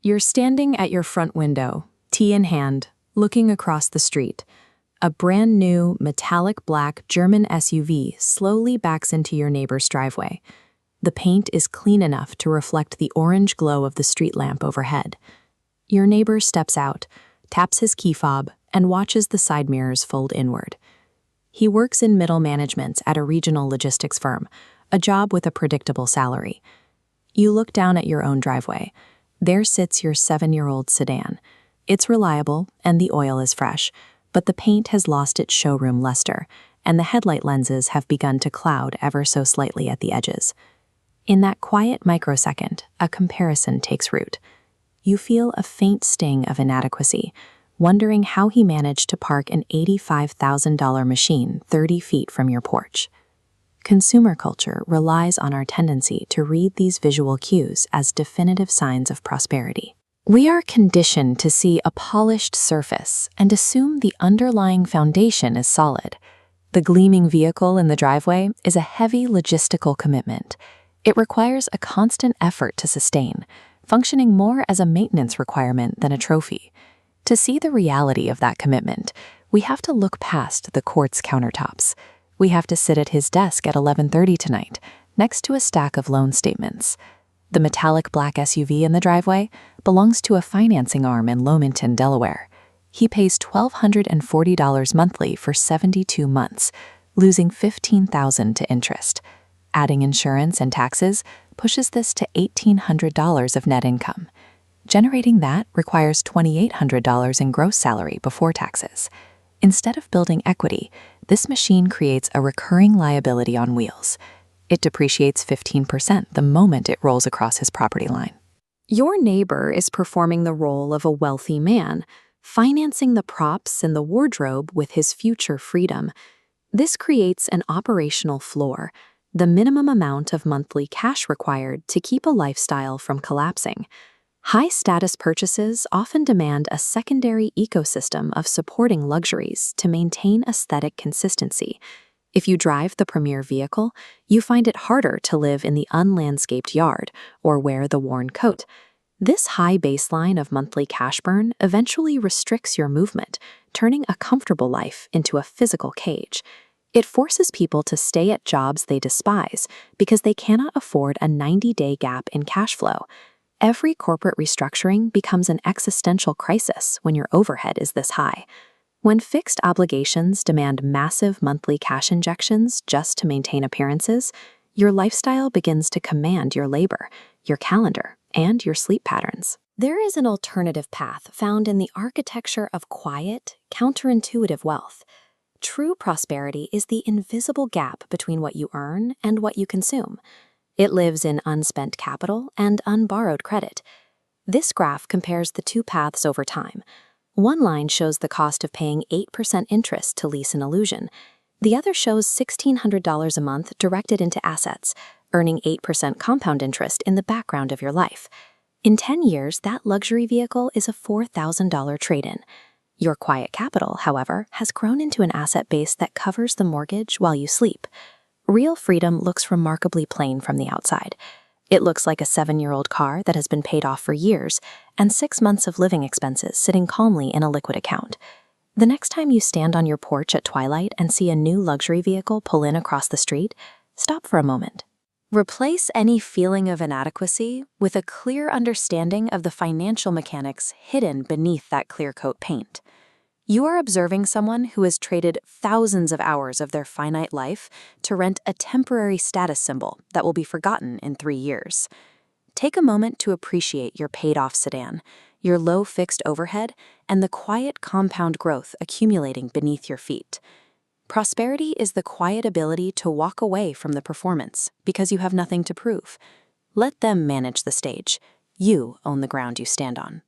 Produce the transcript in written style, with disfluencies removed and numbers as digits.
You're standing at your front window, tea in hand, looking across the street. A brand new, metallic black German SUV slowly backs into your neighbor's driveway. The paint is clean enough to reflect the orange glow of the street lamp overhead. Your neighbor steps out, taps his key fob, and watches the side mirrors fold inward. He works in middle management at a regional logistics firm, a job with a predictable salary. You look down at your own driveway. There sits your 7-year-old sedan. It's reliable and the oil is fresh, but the paint has lost its showroom luster, and the headlight lenses have begun to cloud ever so slightly at the edges. In that quiet microsecond, a comparison takes root. You feel a faint sting of inadequacy, wondering how he managed to park an $85,000 machine 30 feet from your porch. Consumer culture relies on our tendency to read these visual cues as definitive signs of prosperity. We are conditioned to see a polished surface and assume the underlying foundation is solid. The gleaming vehicle in the driveway is a heavy logistical commitment. It requires a constant effort to sustain, functioning more as a maintenance requirement than a trophy. To see the reality of that commitment, we have to look past the quartz countertops. We have to sit at his desk at 11:30 tonight, next to a stack of loan statements. The metallic black SUV in the driveway belongs to a financing arm in Lowminton, Delaware. He pays $1,240 monthly for 72 months, losing $15,000 to interest. Adding insurance and taxes pushes this to $1,800 of net income. Generating that requires $2,800 in gross salary before taxes. Instead of building equity, this machine creates a recurring liability on wheels. It depreciates 15% the moment it rolls across his property line. Your neighbor is performing the role of a wealthy man, financing the props and the wardrobe with his future freedom. This creates an operational floor, the minimum amount of monthly cash required to keep a lifestyle from collapsing. High-status purchases often demand a secondary ecosystem of supporting luxuries to maintain aesthetic consistency. If you drive the premier vehicle, you find it harder to live in the unlandscaped yard or wear the worn coat. This high baseline of monthly cash burn eventually restricts your movement, turning a comfortable life into a physical cage. It forces people to stay at jobs they despise because they cannot afford a 90-day gap in cash flow. Every corporate restructuring becomes an existential crisis when your overhead is this high. When fixed obligations demand massive monthly cash injections just to maintain appearances, your lifestyle begins to command your labor, your calendar, and your sleep patterns. There is an alternative path found in the architecture of quiet, counterintuitive wealth. True prosperity is the invisible gap between what you earn and what you consume. It lives in unspent capital and unborrowed credit. This graph compares the two paths over time. One line shows the cost of paying 8% interest to lease an illusion. The other shows $1,600 a month directed into assets, earning 8% compound interest in the background of your life. In 10 years, that luxury vehicle is a $4,000 trade-in. Your quiet capital, however, has grown into an asset base that covers the mortgage while you sleep. Real freedom looks remarkably plain from the outside. It looks like a 7-year-old car that has been paid off for years and 6 months of living expenses sitting calmly in a liquid account. The next time you stand on your porch at twilight and see a new luxury vehicle pull in across the street, stop for a moment. Replace any feeling of inadequacy with a clear understanding of the financial mechanics hidden beneath that clear coat paint. You are observing someone who has traded thousands of hours of their finite life to rent a temporary status symbol that will be forgotten in 3 years. Take a moment to appreciate your paid-off sedan, your low fixed overhead, and the quiet compound growth accumulating beneath your feet. Prosperity is the quiet ability to walk away from the performance because you have nothing to prove. Let them manage the stage. You own the ground you stand on.